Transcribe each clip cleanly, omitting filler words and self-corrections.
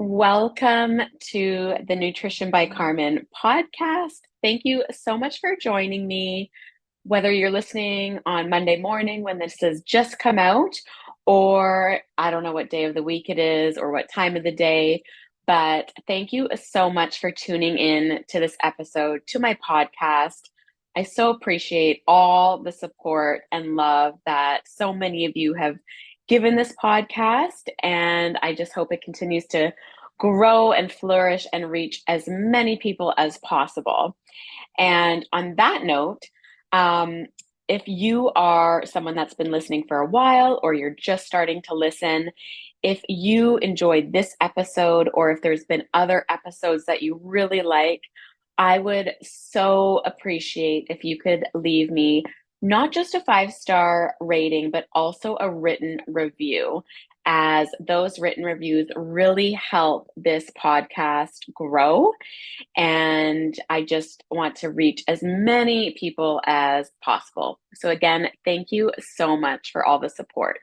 Welcome to the Nutrition by Karmen podcast. Thank you so much for joining me. Whether you're listening on Monday morning when this has just come out, or I don't know what day of the week it is or what time of the day, but thank you so much for tuning in to this episode, to my podcast. I so appreciate all the support and love that so many of you have given this podcast, and I just hope it continues to grow and flourish and reach as many people as possible. And on that note, um, if you are someone that's been listening for a while or you're just starting to listen, if you enjoyed this episode or if there's been other episodes that you really like, I would so appreciate if you could leave me not just a 5-star rating, but also a written review, as those written reviews really help this podcast grow. And I just want to reach as many people as possible. So, again, thank you so much for all the support.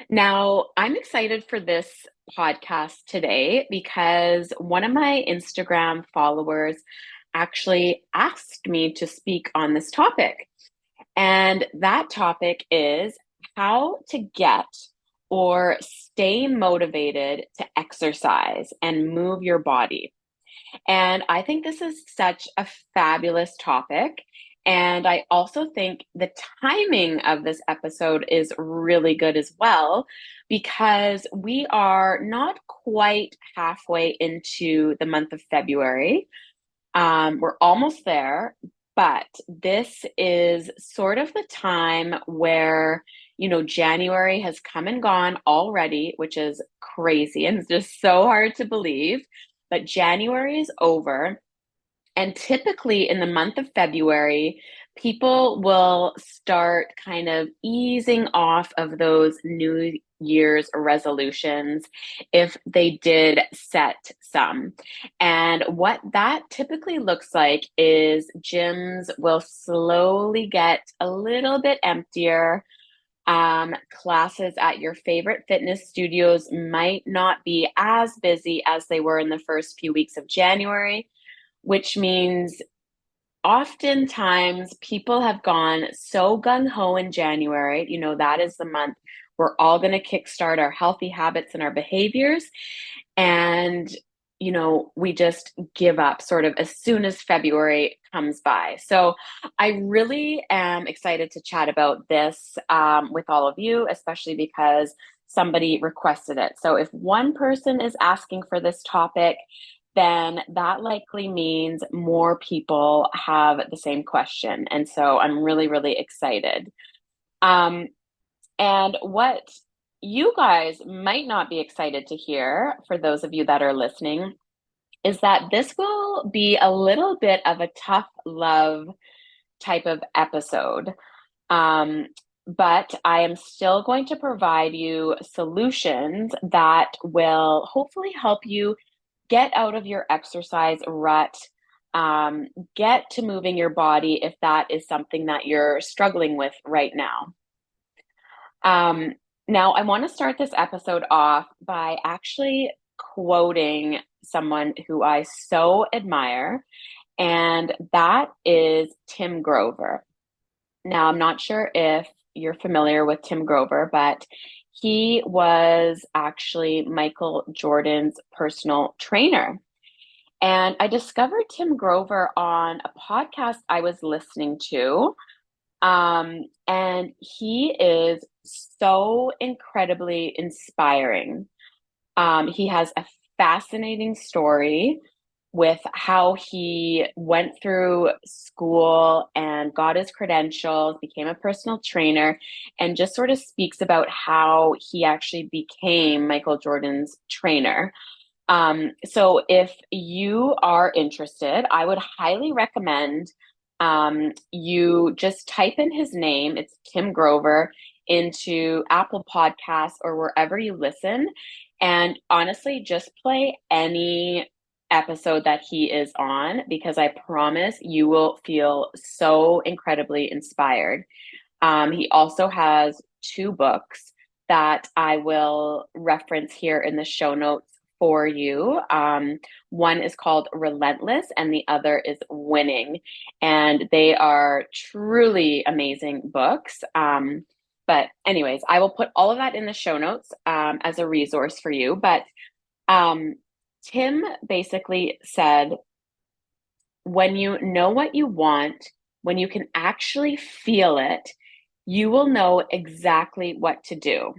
Now, I'm excited for this podcast today because one of my Instagram followers actually asked me to speak on this topic. And that topic is how to get or stay motivated to exercise and move your body. And I think this is such a fabulous topic. And I also think the timing of this episode is really good as well, because we are not quite halfway into the month of February. We're almost there, but this is sort of the time where, January has come and gone already, which is crazy and it's just so hard to believe. But January is over. And typically in the month of February, people will start kind of easing off of those New Year's resolutions if they did set some. And what that typically looks like is gyms will slowly get a little bit emptier. Classes at your favorite fitness studios might not be as busy as they were in the first few weeks of January, which means oftentimes people have gone so gung ho in January. That is the month we're all going to kickstart our healthy habits and our behaviors. And, we just give up sort of as soon as February comes by. So I really am excited to chat about this with all of you, especially because somebody requested it. So if one person is asking for this topic, then that likely means more people have the same question. And so I'm really, really excited. And what you guys might not be excited to hear, for those of you that are listening, is that this will be a little bit of a tough love type of episode. Um, but I am still going to provide you solutions that will hopefully help you get out of your exercise rut, get to moving your body if that is something that you're struggling with right now. Now, I want to start this episode off by actually quoting someone who I so admire, and that is Tim Grover. Now, I'm not sure if you're familiar with Tim Grover, but he was actually Michael Jordan's personal trainer. And I discovered Tim Grover on a podcast I was listening to. And he is so incredibly inspiring. He has a fascinating story with how he went through school and got his credentials, became a personal trainer, and just sort of speaks about how he actually became Michael Jordan's trainer. So if you are interested, I would highly recommend you just type in his name, it's Tim Grover, into Apple Podcasts or wherever you listen. And honestly, just play any episode that he is on, because I promise you will feel so incredibly inspired. He also has 2 books that I will reference here in the show notes for you. One is called Relentless, and the other is Winning. And they are truly amazing books. But, anyways, I will put all of that in the show notes as a resource for you. But um, Tim basically said, when you know what you want, when you can actually feel it, you will know exactly what to do.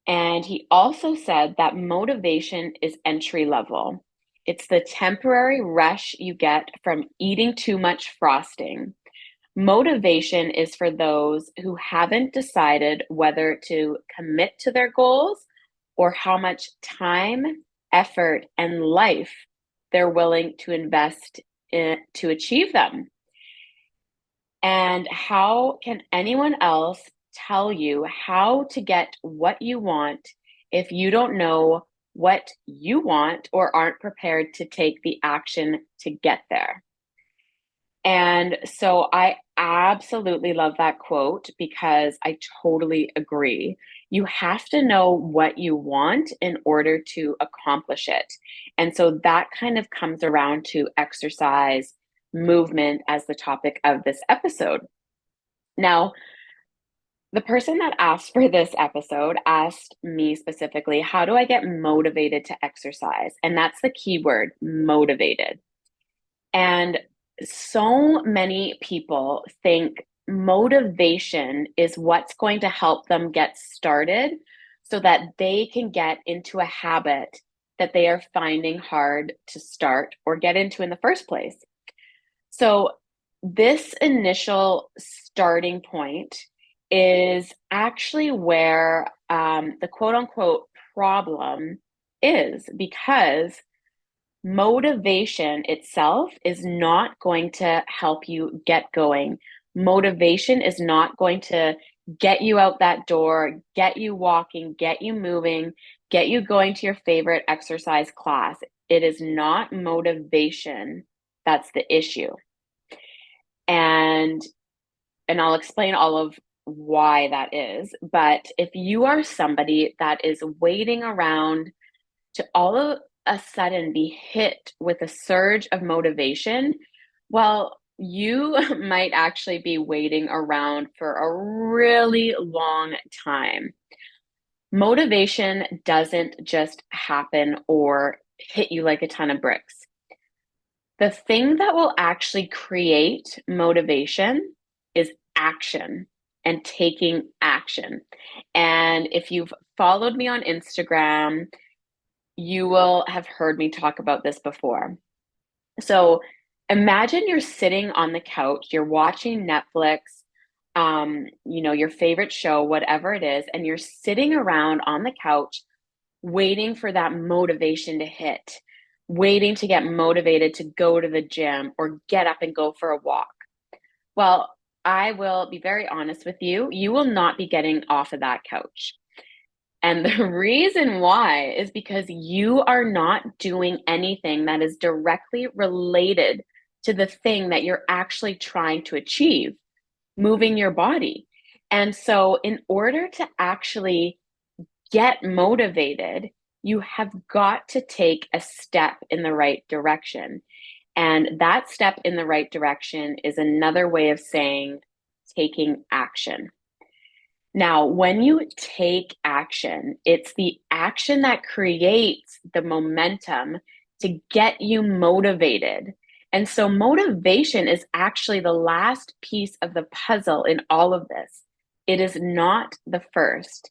And he also said that motivation is entry level. It's the temporary rush you get from eating too much frosting. Motivation is for those who haven't decided whether to commit to their goals or how much time, effort, and life they're willing to invest in to achieve them. And how can anyone else tell you how to get what you want if you don't know what you want or aren't prepared to take the action to get there? And so I absolutely love that quote because I totally agree. You have to know what you want in order to accomplish it. And so that kind of comes around to exercise, movement as the topic of this episode. Now, the person that asked for this episode asked me specifically, how do I get motivated to exercise? And that's the key word, motivated. And so many people think motivation is what's going to help them get started so that they can get into a habit that they are finding hard to start or get into in the first place. So, this initial starting point is actually where the quote unquote problem is, because motivation itself is not going to help you get going. Motivation is not going to get you out that door, get you walking, get you moving, get you going to your favorite exercise class. It is not motivation that's the issue. And I'll explain all of why that is. But if you are somebody that is waiting around to all of a sudden be hit with a surge of motivation, well, you might actually be waiting around for a really long time. Motivation doesn't just happen or hit you like a ton of bricks. The thing that will actually create motivation is action and taking action. And if you've followed me on Instagram, you will have heard me talk about this before. So imagine you're sitting on the couch, you're watching Netflix, your favorite show, whatever it is, and you're sitting around on the couch waiting for that motivation to hit, waiting to get motivated to go to the gym or get up and go for a walk. Well, I will be very honest with you, you will not be getting off of that couch. And the reason why is because you are not doing anything that is directly related to the thing that you're actually trying to achieve, moving your body. And so, in order to actually get motivated, you have got to take a step in the right direction. And that step in the right direction is another way of saying taking action. Now, when you take action, it's the action that creates the momentum to get you motivated. And so, motivation is actually the last piece of the puzzle in all of this. It is not the first.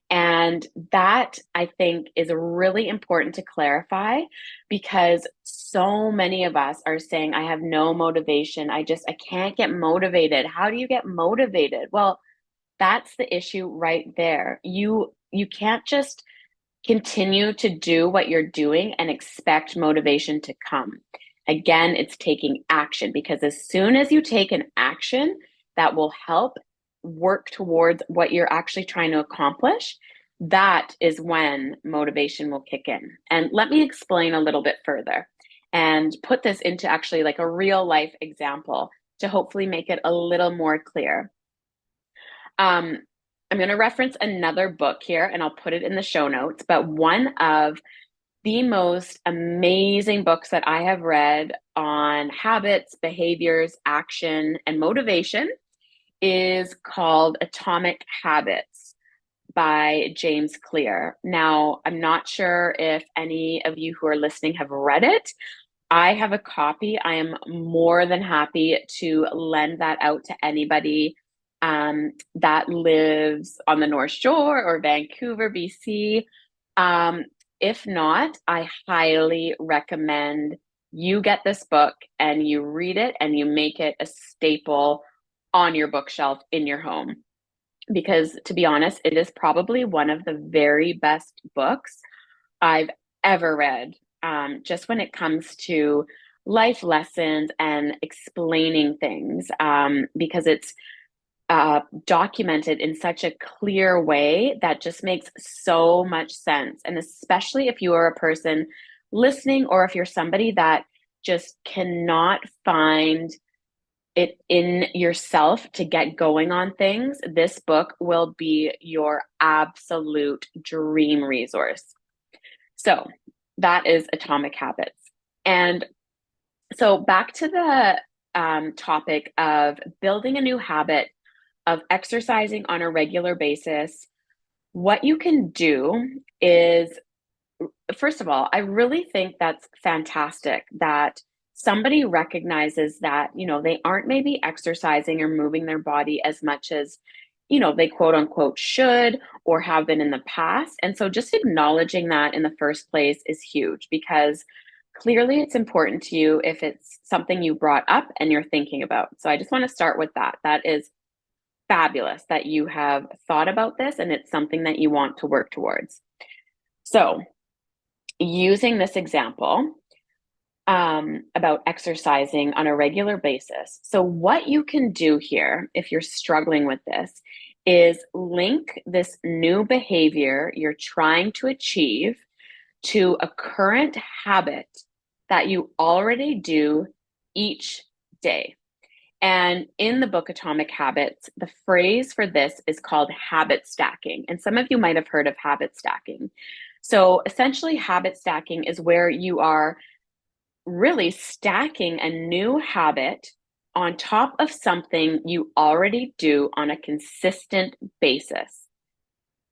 And that, I think, is really important to clarify, because so many of us are saying, I have no motivation. I can't get motivated. How do you get motivated? Well, that's the issue right there. You can't just continue to do what you're doing and expect motivation to come. Again, it's taking action, because as soon as you take an action that will help work towards what you're actually trying to accomplish, that is when motivation will kick in. And let me explain a little bit further and put this into actually like a real life example to hopefully make it a little more clear. I'm going to reference another book here and I'll put it in the show notes, but one of the most amazing books that I have read on habits, behaviors, action, and motivation is called Atomic Habits by James Clear. Now, I'm not sure if any of you who are listening have read it. I have a copy. I am more than happy to lend that out to anybody that lives on the North Shore or Vancouver, BC. Um, if not, I highly recommend you get this book and you read it and you make it a staple on your bookshelf in your home. Because to be honest, it is probably one of the very best books I've ever read, just when it comes to life lessons and explaining things, because it's documented in such a clear way that just makes so much sense. And especially if you are a person listening, or if you're somebody that just cannot find it in yourself to get going on things, this book will be your absolute dream resource. So that is Atomic Habits. And so back to the topic of building a new habit of exercising on a regular basis. What you can do is, first of all, I really think that's fantastic that somebody recognizes that, they aren't maybe exercising or moving their body as much as, they quote unquote should or have been in the past. And so just acknowledging that in the first place is huge, because clearly it's important to you if it's something you brought up and you're thinking about. So I just want to start with that. That is fabulous that you have thought about this and it's something that you want to work towards. So using this example about exercising on a regular basis. So, what you can do here, if you're struggling with this, is link this new behavior you're trying to achieve to a current habit that you already do each day. And in the book Atomic Habits, the phrase for this is called habit stacking. And some of you might have heard of habit stacking. So essentially, habit stacking is where you are really stacking a new habit on top of something you already do on a consistent basis.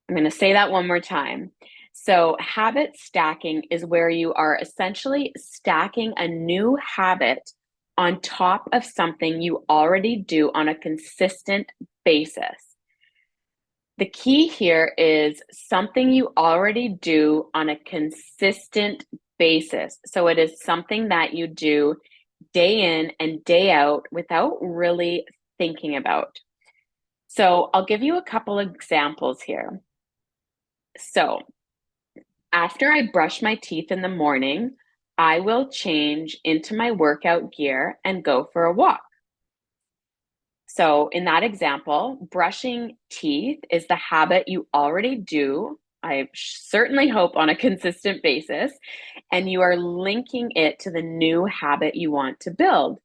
I'm going to say that one more time. So, habit stacking is where you are essentially stacking a new habit on top of something you already do on a consistent basis. The key here is something you already do on a consistent basis. So it is something that you do day in and day out without really thinking about. So I'll give you a couple examples here. So after I brush my teeth in the morning, I will change into my workout gear and go for a walk. So in that example, brushing teeth is the habit you already do, I certainly hope on a consistent basis, and you are linking it to the new habit you want to build.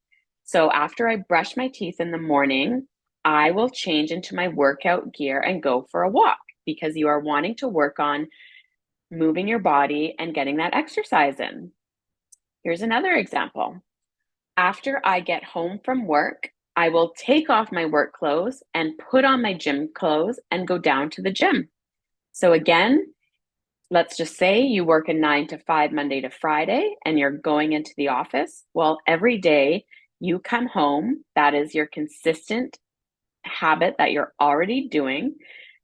So after I brush my teeth in the morning, I will change into my workout gear and go for a walk, because you are wanting to work on moving your body and getting that exercise in. Here's another example. After I get home from work, I will take off my work clothes and put on my gym clothes and go down to the gym. So again, let's just say you work a 9 to 5 Monday to Friday and you're going into the office. Well, every day you come home, that is your consistent habit that you're already doing.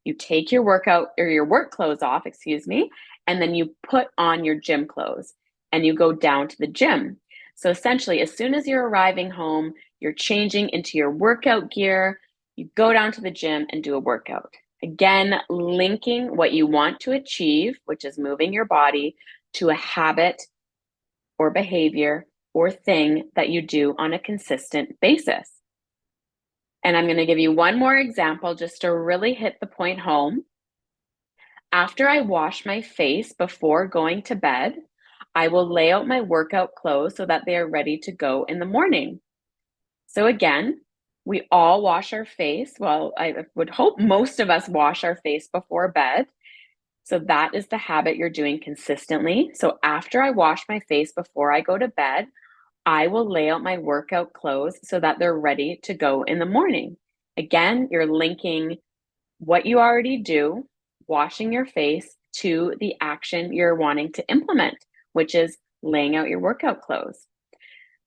You take your workout or your work clothes off, and then you put on your gym clothes and you go down to the gym. So essentially, as soon as you're arriving home, you're changing into your workout gear, you go down to the gym and do a workout. Again, linking what you want to achieve, which is moving your body, to a habit or behavior or thing that you do on a consistent basis. And I'm going to give you one more example just to really hit the point home. After I wash my face before going to bed, I will lay out my workout clothes so that they are ready to go in the morning. So again, we all wash our face. Well, I would hope most of us wash our face before bed. So that is the habit you're doing consistently. So after I wash my face before I go to bed, I will lay out my workout clothes so that they're ready to go in the morning. Again, you're linking what you already do, washing your face, to the action you're wanting to implement, which is laying out your workout clothes.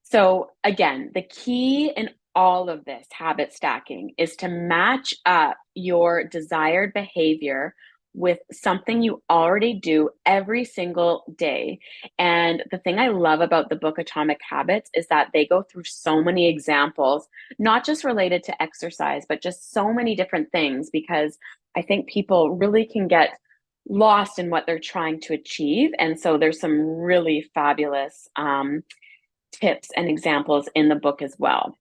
So, again, the key in all of this habit stacking is to match up your desired behavior with something you already do every single day. And the thing I love about the book Atomic Habits is that they go through so many examples, not just related to exercise, but just so many different things, because I think people really can get lost in what they're trying to achieve. And so there's some really fabulous tips and examples in the book as well.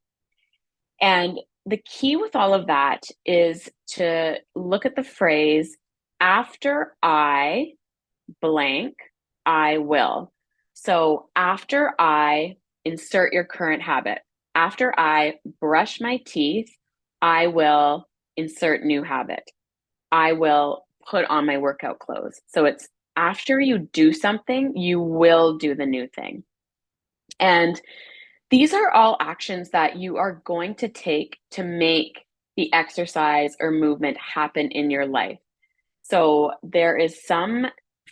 And the key with all of that is to look at the phrase, after I blank, I will. So after I insert your current habit, after I brush my teeth, I will insert new habit. I will put on my workout clothes. So it's after you do something, you will do the new thing. And these are all actions that you are going to take to make the exercise or movement happen in your life. So there is some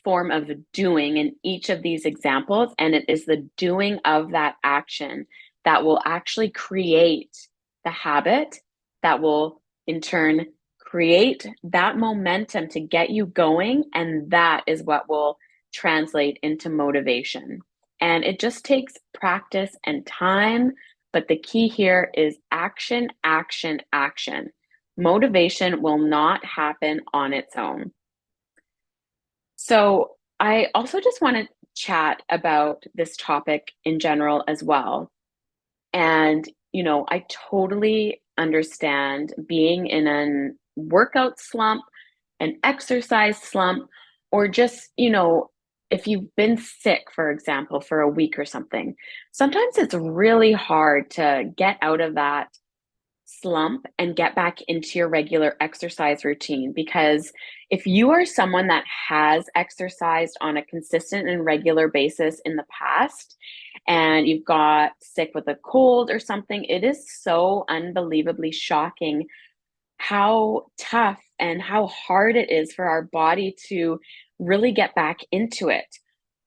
form of doing in each of these examples, and it is the doing of that action that will actually create the habit that will in turn create that momentum to get you going, and that is what will translate into motivation. And it just takes practice and time, but the key here is action, action, action. Motivation will not happen on its own. So, I also just want to chat about this topic in general as well. And, I totally understand being in a workout slump, an exercise slump, or just, if you've been sick, for example, for a week or something. Sometimes it's really hard to get out of that slump and get back into your regular exercise routine, because if you are someone that has exercised on a consistent and regular basis in the past and you've got sick with a cold or something, it is so unbelievably shocking how tough and how hard it is for our body to really get back into it.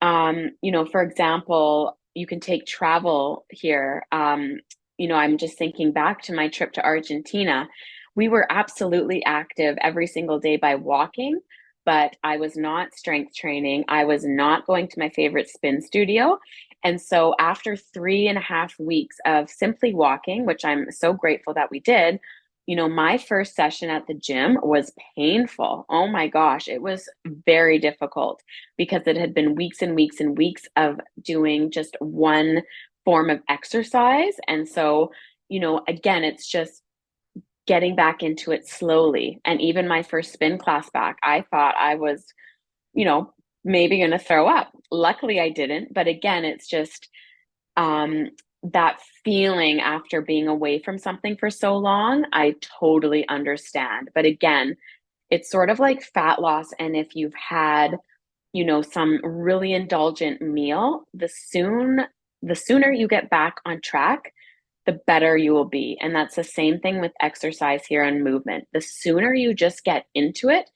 For example, you can take travel here. I'm just thinking back to my trip to Argentina. We were absolutely active every single day by walking, but I was not strength training. I was not going to my favorite spin studio. And so after 3.5 weeks of simply walking, which I'm so grateful that we did, my first session at the gym was painful. Oh my gosh, it was very difficult because it had been weeks and weeks and weeks of doing just one form of exercise. And so, again, it's just getting back into it slowly. And even my first spin class back, I thought I was, you know, maybe going to throw up. Luckily, I didn't. But again, it's just um, that feeling after being away from something for so long. I totally understand. But again, it's sort of like fat loss. And if you've had, some really indulgent meal, the sooner you get back on track, the better you will be. And that's the same thing with exercise here and movement. The sooner you just get into it,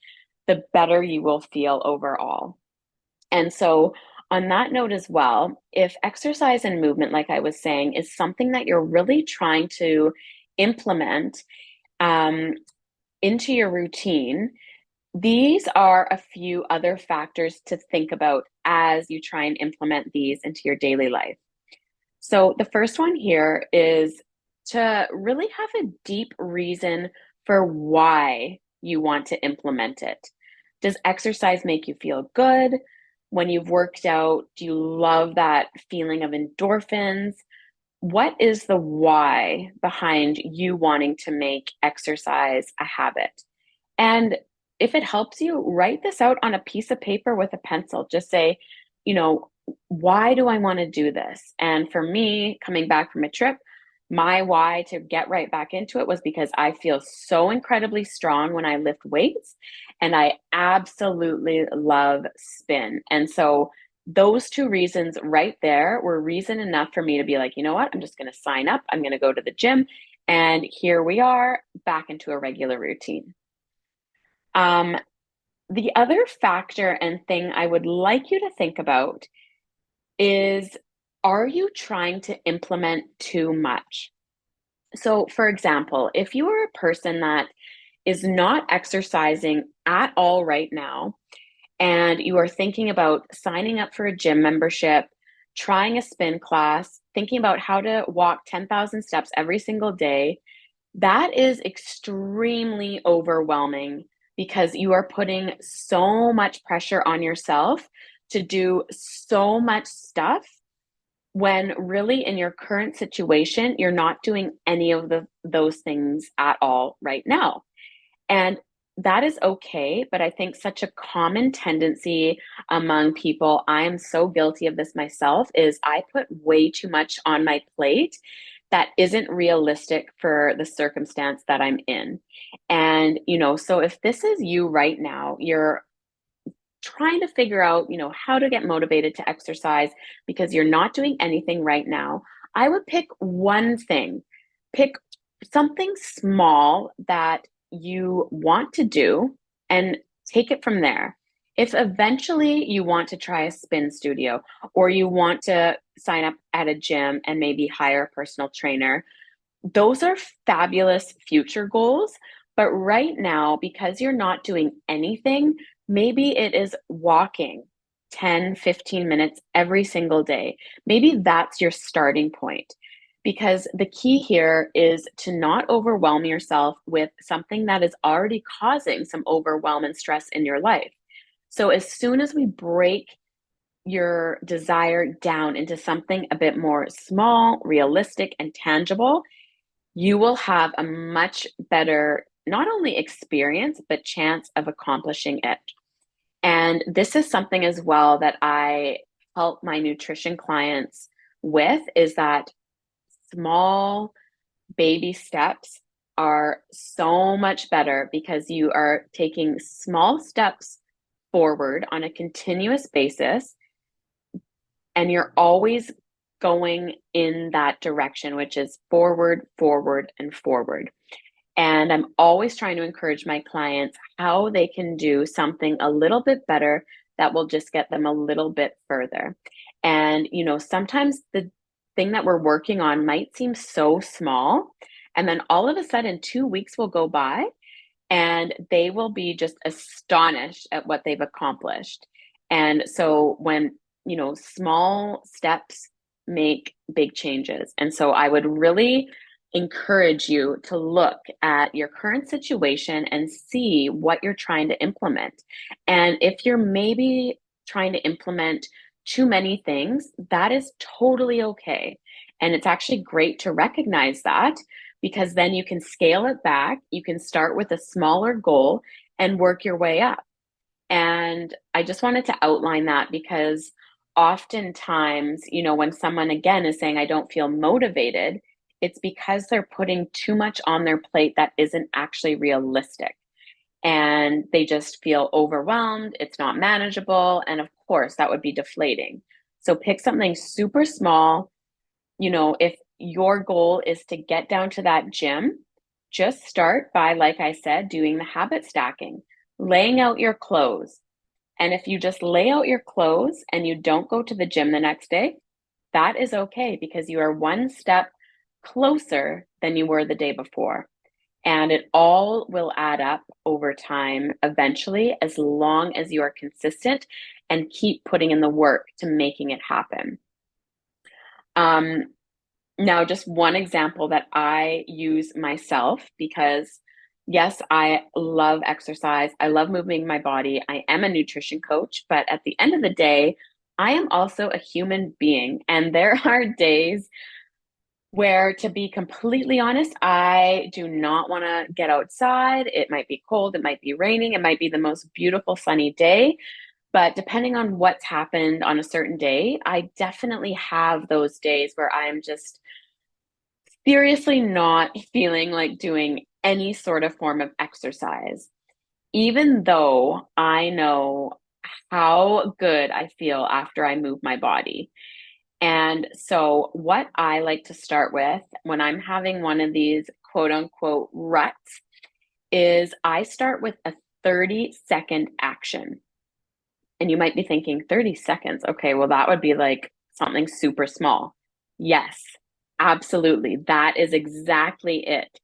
the better you will feel overall. And so, on that note as well, if exercise and movement, like I was saying, is something that you're really trying to implement um, into your routine, these are a few other factors to think about as you try and implement these into your daily life. So, the first one here is to really have a deep reason for why you want to implement it. Does exercise make you feel good? When you've worked out, do you love that feeling of endorphins? What is the why behind you wanting to make exercise a habit? And if it helps you, write this out on a piece of paper with a pencil. Just say, you know, why do I want to do this? And for me, coming back from a trip, My why to get right back into it was because I feel so incredibly strong when I lift weights, and I absolutely love spin. And so those two reasons right there were reason enough for me to be like, you know what? I'm just going to sign up. I'm going to go to the gym. And here we are back into a regular routine. Um, the other factor and thing I would like you to think about is, are you trying to implement too much? So, for example, if you are a person that is not exercising at all right now, and you are thinking about signing up for a gym membership, trying a spin class, thinking about how to walk 10,000 steps every single day, that is extremely overwhelming because you are putting so much pressure on yourself to do so much stuff when really in your current situation you're not doing any of those things at all right now. And that is okay, but I think such a common tendency among people, I am so guilty of this myself, is I put way too much on my plate that isn't realistic for the circumstance that I'm in. And, so if this is you right now, you're trying to figure out, how to get motivated to exercise because you're not doing anything right now, I would pick one thing. Pick something small that you want to do and take it from there. If eventually you want to try a spin studio or you want to sign up at a gym and maybe hire a personal trainer, those are fabulous future goals. But right now, because you're not doing anything, maybe it is walking 10, 15 minutes every single day. Maybe that's your starting point. Because the key here is to not overwhelm yourself with something that is already causing some overwhelm and stress in your life. So, as soon as we break your desire down into something a bit more small, realistic, and tangible, you will have a much better, not only experience, but chance of accomplishing it. And this is something as well that I help my nutrition clients with, is that small baby steps are so much better because you are taking small steps forward on a continuous basis, and you're always going in that direction, which is forward, forward, and forward. And I'm always trying to encourage my clients how they can do something a little bit better that will just get them a little bit further. And, sometimes the thing that we're working on might seem so small. And then all of a sudden, 2 weeks will go by and they will be just astonished at what they've accomplished. And so when, small steps make big changes. And so I would really encourage you to look at your current situation and see what you're trying to implement. And if you're maybe trying to implement too many things, that is totally okay. And it's actually great to recognize that, because then you can scale it back. You can start with a smaller goal and work your way up. And I just wanted to outline that because oftentimes, when someone again is saying, I don't feel motivated, it's because they're putting too much on their plate that isn't actually realistic. And they just feel overwhelmed, it's not manageable. And of course, that would be deflating. So pick something super small. If your goal is to get down to that gym, just start by, like I said, doing the habit stacking, laying out your clothes. And if you just lay out your clothes and you don't go to the gym the next day, that is okay because you are one step closer than you were the day before. And it all will add up over time eventually, as long as you are consistent and keep putting in the work to making it happen. Um, Now, just one example that I use myself, because yes, I love exercise. I love moving my body. I am a nutrition coach, but at the end of the day, I am also a human being. And there are days where, to be completely honest, I do not want to get outside. It might be cold, it might be raining, it might be the most beautiful sunny day. But depending on what's happened on a certain day, I definitely have those days where I'm just seriously not feeling like doing any sort of form of exercise, even though I know how good I feel after I move my body. And so, what I like to start with when I'm having one of these quote unquote ruts is I start with a 30-second action. And you might be thinking, 30 seconds. Okay, well, that would be like something super small. Yes, absolutely. That is exactly it.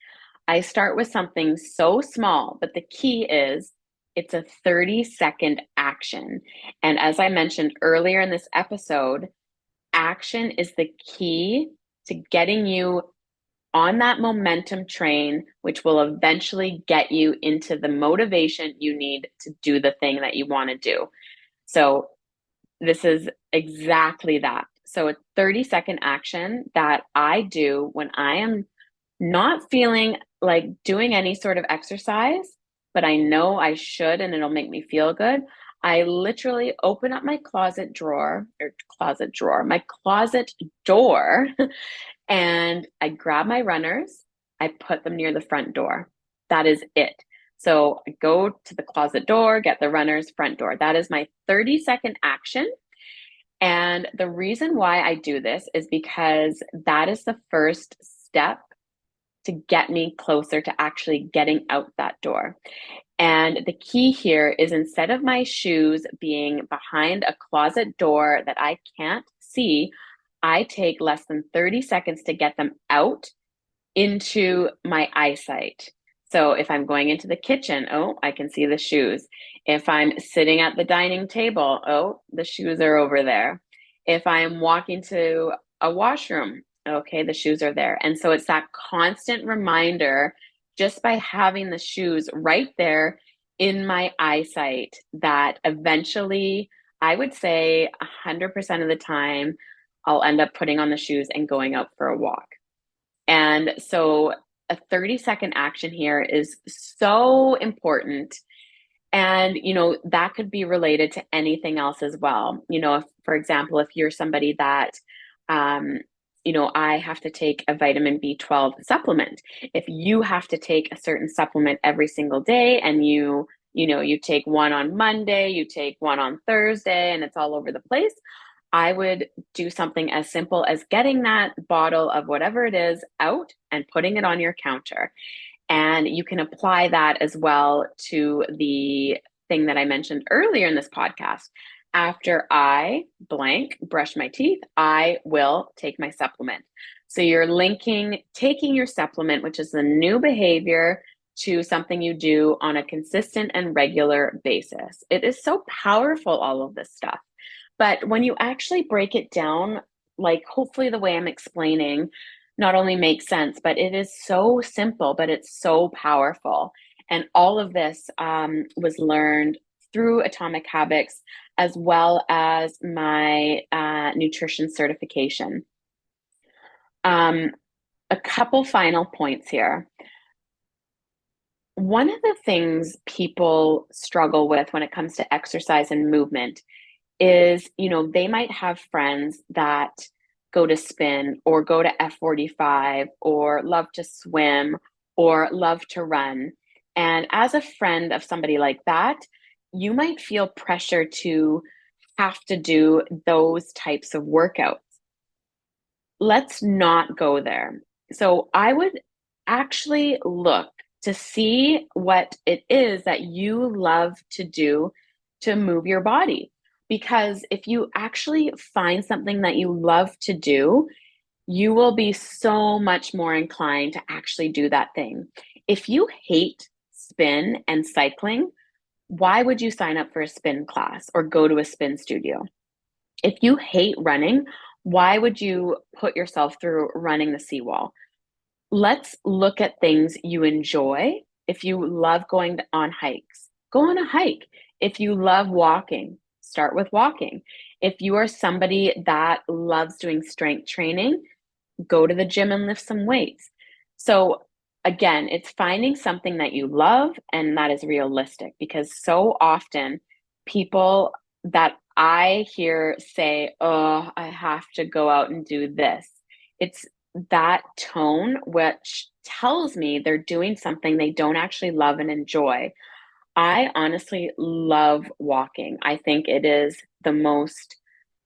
I start with something so small, but the key is it's a 30-second action. And as I mentioned earlier in this episode, action is the key to getting you on that momentum train, which will eventually get you into the motivation you need to do the thing that you want to do. So, this is exactly that. So, a 30-second action that I do when I am not feeling like doing any sort of exercise, but I know I should and it'll make me feel good. I literally open up my my closet door, and I grab my runners, I put them near the front door. That is it. So I go to the closet door, get the runners, front door. That is my 30-second action. And the reason why I do this is because that is the first step to get me closer to actually getting out that door. And the key here is instead of my shoes being behind a closet door that I can't see, I take less than 30 seconds to get them out into my eyesight. So if I'm going into the kitchen, oh, I can see the shoes. If I'm sitting at the dining table, oh, the shoes are over there. If I'm walking to a washroom, okay, the shoes are there. And so it's that constant reminder just by having the shoes right there in my eyesight that eventually, I would say 100% of the time, I'll end up putting on the shoes and going out for a walk. And so a 30-second action here is so important. And, that could be related to anything else as well. If, for example, if you're somebody that, um, I have to take a vitamin B12 supplement. If you have to take a certain supplement every single day and you take one on Monday, you take one on Thursday, and it's all over the place, I would do something as simple as getting that bottle of whatever it is out and putting it on your counter. And you can apply that as well to the thing that I mentioned earlier in this podcast. After I blank brush my teeth, I will take my supplement. So you're linking taking your supplement, which is a new behavior, to something you do on a consistent and regular basis. It is so powerful, all of this stuff. But when you actually break it down, like hopefully the way I'm explaining not only makes sense, but it is so simple, but it's so powerful. And all of this was learned through Atomic Habits as well as my nutrition certification. Um, a couple final points here. One of the things people struggle with when it comes to exercise and movement is, they might have friends that go to spin or go to F45 or love to swim or love to run. And as a friend of somebody like that, you might feel pressure to have to do those types of workouts. Let's not go there. So I would actually look to see what it is that you love to do to move your body. Because if you actually find something that you love to do, you will be so much more inclined to actually do that thing. If you hate spin and cycling, why would you sign up for a spin class or go to a spin studio? If you hate running, why would you put yourself through running the seawall? Let's look at things you enjoy. If you love going on hikes, go on a hike. If you love walking, start with walking. If you are somebody that loves doing strength training, go to the gym and lift some weights. So, again, it's finding something that you love and that is realistic, because so often people that I hear say, "Oh, I have to go out and do this." It's that tone, which tells me they're doing something they don't actually love and enjoy. I honestly love walking. I think it is the most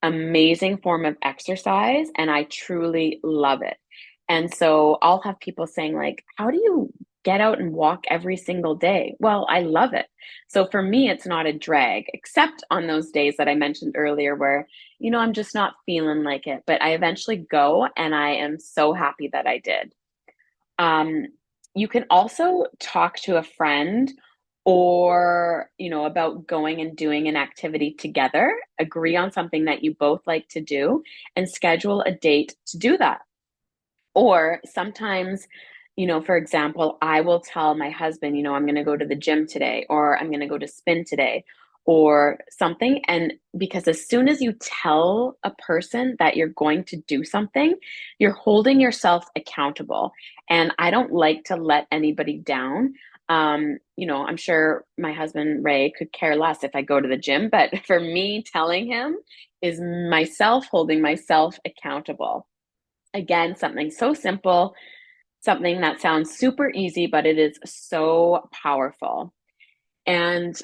amazing form of exercise, and I truly love it. And so I'll have people saying, like, how do you get out and walk every single day? Well, I love it. So for me, it's not a drag, except on those days that I mentioned earlier where, I'm just not feeling like it. But I eventually go, and I am so happy that I did. Um, you can also talk to a friend or, about going and doing an activity together, agree on something that you both like to do, and schedule a date to do that. Or sometimes, for example, I will tell my husband, I'm going to go to the gym today, or I'm going to go to spin today, or something. And because as soon as you tell a person that you're going to do something, you're holding yourself accountable. And I don't like to let anybody down. I'm sure my husband Ray could care less if I go to the gym, but for me, telling him is myself holding myself accountable. Again, something so simple, something that sounds super easy, but it is so powerful. And,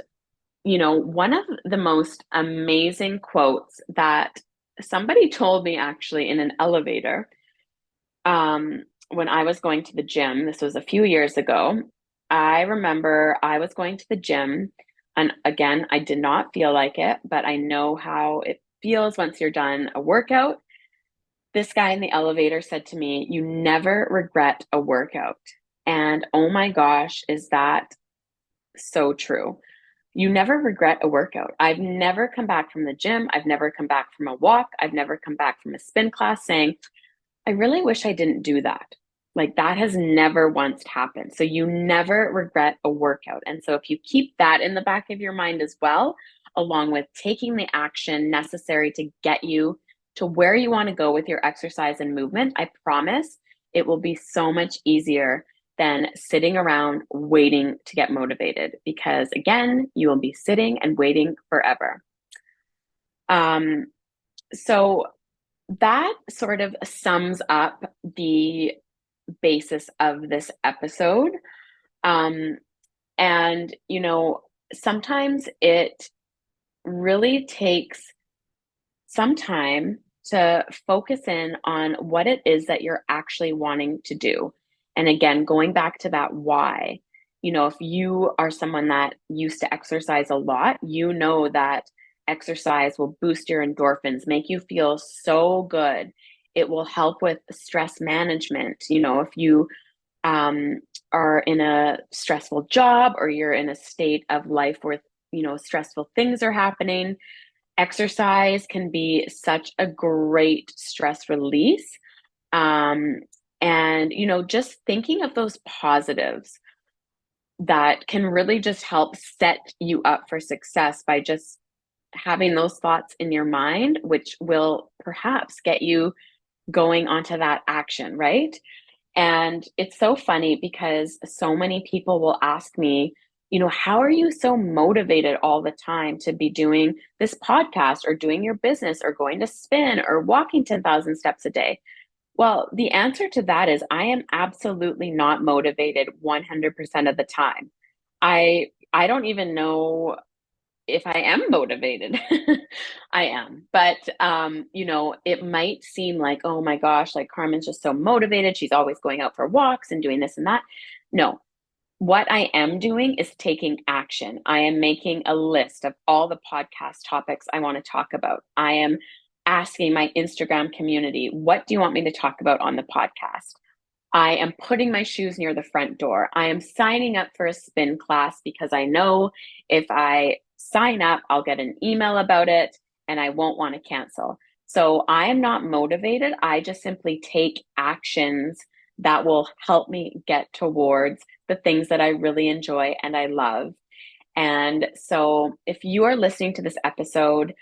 one of the most amazing quotes that somebody told me actually in an elevator, when I was going to the gym, this was a few years ago. I remember I was going to the gym, and again, I did not feel like it, but I know how it feels once you're done a workout. This guy in the elevator said to me, "You never regret a workout." And oh my gosh, is that so true? You never regret a workout. I've never come back from the gym. I've never come back from a walk. I've never come back from a spin class saying, I really wish I didn't do that. Like that has never once happened. So you never regret a workout. And so if you keep that in the back of your mind as well, along with taking the action necessary to get you to where you want to go with your exercise and movement, I promise it will be so much easier than sitting around waiting to get motivated because again, you will be sitting and waiting forever. Um, so that sort of sums up the basis of this episode. Um, and, sometimes it really takes some time to focus in on what it is that you're actually wanting to do. And again, going back to that why, if you are someone that used to exercise a lot, you know that exercise will boost your endorphins, make you feel so good. It will help with stress management. If you um, are in a stressful job or you're in a state of life where, stressful things are happening, exercise can be such a great stress release. Um, and, just thinking of those positives that can really just help set you up for success by just having those thoughts in your mind, which will perhaps get you going onto that action, right? And it's so funny because so many people will ask me, how are you so motivated all the time to be doing this podcast or doing your business or going to spin or walking 10,000 steps a day? Well, the answer to that is I am absolutely not motivated 100% of the time. I don't even know if I am motivated. I am. But it might seem like, oh my gosh, like Carmen's just so motivated. She's always going out for walks and doing this and that. No, what I am doing is taking action. I am making a list of all the podcast topics I want to talk about. I am asking my Instagram community, what do you want me to talk about on the podcast? I am putting my shoes near the front door. I am signing up for a spin class because I know if I sign up, I'll get an email about it and I won't want to cancel. So I am not motivated. I just simply take actions that will help me get towards the things that I really enjoy and I love. And so, if you are listening to this episode,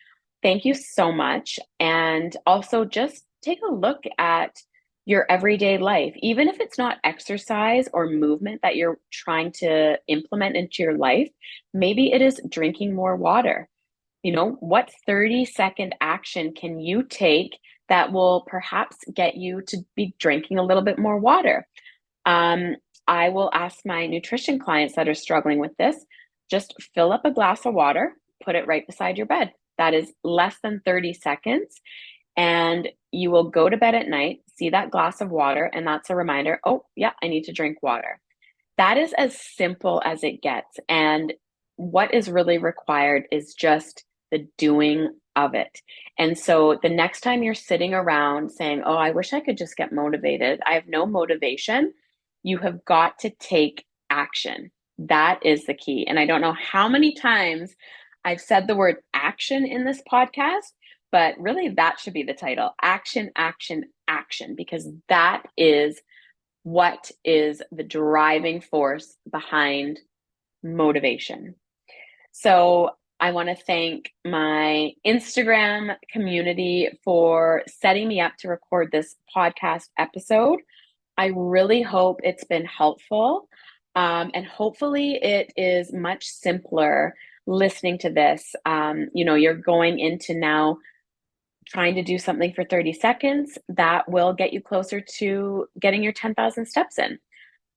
thank you so much. And also, just take a look at your everyday life, even if it's not exercise or movement that you're trying to implement into your life, maybe it is drinking more water. What 30-second action can you take that will perhaps get you to be drinking a little bit more water. Um, I will ask my nutrition clients that are struggling with this, just fill up a glass of water, put it right beside your bed. That is less than 30 seconds. And you will go to bed at night, see that glass of water, and that's a reminder, oh, yeah, I need to drink water. That is as simple as it gets. And what is really required is just the doing of it. And so the next time you're sitting around saying, oh, I wish I could just get motivated, I have no motivation, you have got to take action. That is the key. And I don't know how many times I've said the word action in this podcast, but really that should be the title: action, action, action, because that is what is the driving force behind motivation. So I want to thank my Instagram community for setting me up to record this podcast episode. I really hope it's been helpful. And hopefully it is much simpler listening to this. You're going into now trying to do something for 30 seconds that will get you closer to getting your 10,000 steps in.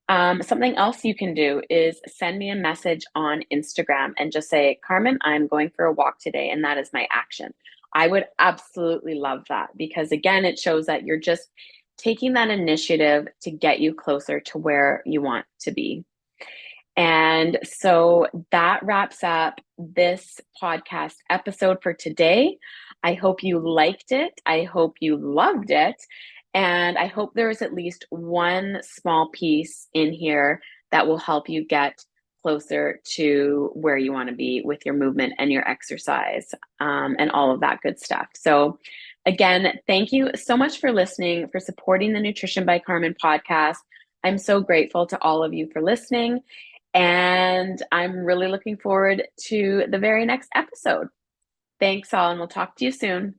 Something else you can do is send me a message on Instagram and just say, Karmen, I'm going for a walk today, and that is my action. I would absolutely love that, because again, it shows that you're just taking that initiative to get you closer to where you want to be. And so that wraps up this podcast episode for today. I hope you liked it. I hope you loved it. And I hope there is at least one small piece in here that will help you get closer to where you want to be with your movement and your exercise, and all of that good stuff. So again, thank you so much for listening, for supporting the Nutrition by Karmen podcast. I'm so grateful to all of you for listening. And I'm really looking forward to the very next episode. Thanks all, and we'll talk to you soon.